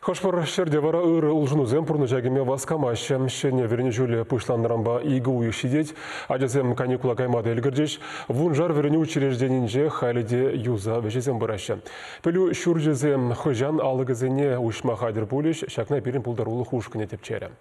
Хошпор шерде вара ыр улжынузем пурнужагиме васкамаща. Шене верене жюле пышланрамба игу уйшидеть. Адязем каникула каймада эльгердеш. Вунжар верене учрежденинже халиде юза вежезем бараща. Пелю шуржезем хожан алыгызене ушмахадыр пулиш. Шакна перин пулдарулы хушкане тепчере.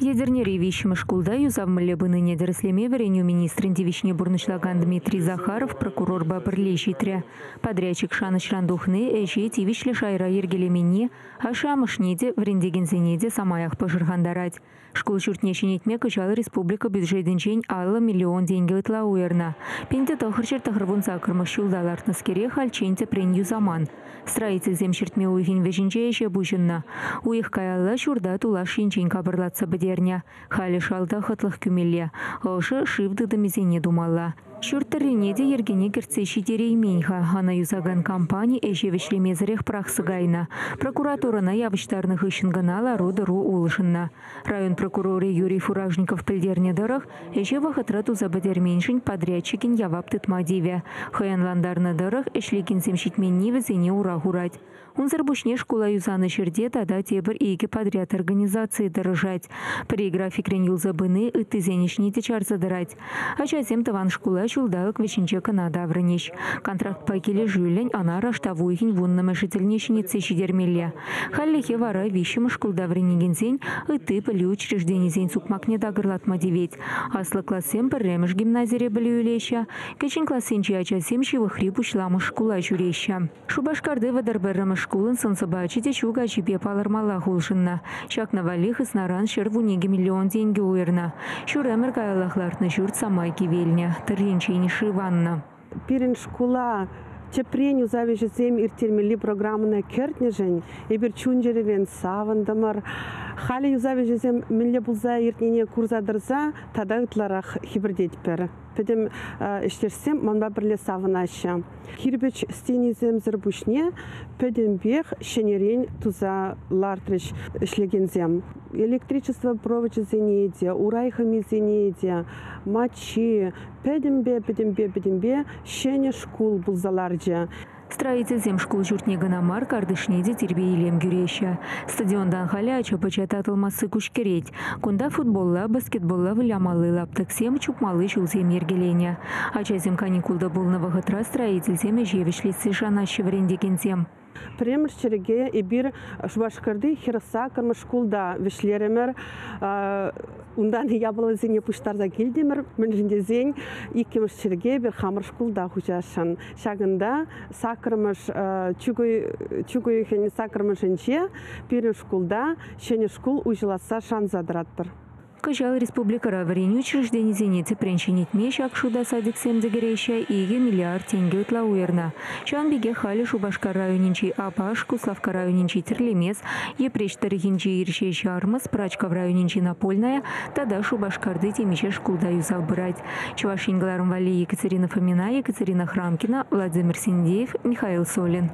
Ядернери вещим шкулда юзавмылы быны недерслеме вереню министрин девичне бурнышлаган Дмитрий Захаров прокурор бапырлещитря. Подрядчик Шаныч Рандухны эши тивишле шайра ергелеменне, а шамышнеде врендегензенеде самаях пожиргандарать. Школ чуртнешенетме кычал республика бюджетинчен алла миллион деньги ытла уерна. Пенте тохырчер тахырвун закырмыш шулдалартныскере хальченте прен юзаман. Строитель земчертме уйхин вежинче эше бужынна. Уих каялла шурда тула шинчен кабырлатса бедерня. Хали шалда хатлых кюмелле. Ошы шивды дамезене думалла. Шуртаринеде ергене керцеши дерейменьха. Ана юзаган компания эше вешлемезерех прахсыгайна. Прокуратурана явыштарных ишингана рода-ру улышынна. Район прокуроры Юрий Фуражников пельдерне дырых эше вахатрату забадерменьшин подрядчикин явап тытмадиве. Хаянландарны дырых эшлегин земщитменни везене урагурать. Унзар бушне школа юзаны шерде тада тебір иге подряд организации дырыжать. При графикрен юлзабыны ыты зенешни течар задырать. Ачазем таван школа шулдалык веченче Канада врынеш. Контракт пакеле жюлень ана раштавуйхин вуннамы жительнешеницы шидермелле. Халлихе вара вещим школда вренегензень ыты пылю учрежденезень сукмакне дагырлатма девет. Аслы классем пырремеш гимназире білюлеща. Кечин классенче ачазем шивыхри пучлама школа жюреща. Шубашкарды вадарбыррымы школын сынсыбачите чуга чипе палармала хулшынна. Чак навалих и снаран шервунеге миллион деньги уерна. Шуремер каялахлартны журт самайки вельня. Тыринчейни шиванна. Пирин школа чепреню завежезем иртермели программына кертнежень, ебер чунжеревен савандамар. Хали юзавежезем милле булза иртнене курзадырза, тада ытларах хибрдетпер. Педем іштерсем манба бірле савынаша. Кирбеч стенезем зірбушне, педем бех шенерен туза лартрыш ішлегензем. Электричество проводчезенеде, урайхамезенеде, мачи, педем бе, шене школ булзаларджа. Строитель земшкул журтнегана мар кардышнеде тербейлем гюреща. Стадиондан халя ачапача татылмасы кушкереть. Кунда футболла, баскетболла вылямалы лаптыксем чупмалы шулзем ергеленя. Ачазем каникулда болного хытра строитель земе жевишлицы жанаще врендегензем. Премер череге ибир шубашкарды хирса карма шкулда вишлеремер ундан ябылы зене пуштарда келдемер менжиндезен икемеш череге бир хамыр шкулда хужашан шагында сакырмыш чугуй хен сакырмышынче пирен шкулда шене шкул ужиласа шан задыратпыр. Кыжал республика раварень учреждений зенети пренчинитме шакшуда садик семдегереща иге миллиард тенге утла уерна. Чанбеге хали Шубашкар районинчи Апаш, Куславка районинчи Терлемес, Епреч тарихинчи Ирше Шармас, Прачка в районинчи Напольная, тада Шубашкарды темиче шкулда юзал брать. Чувашингаларм вали Екатерина Фомина, Екатерина Храмкина, Владимир Синдеев, Михаил Солин.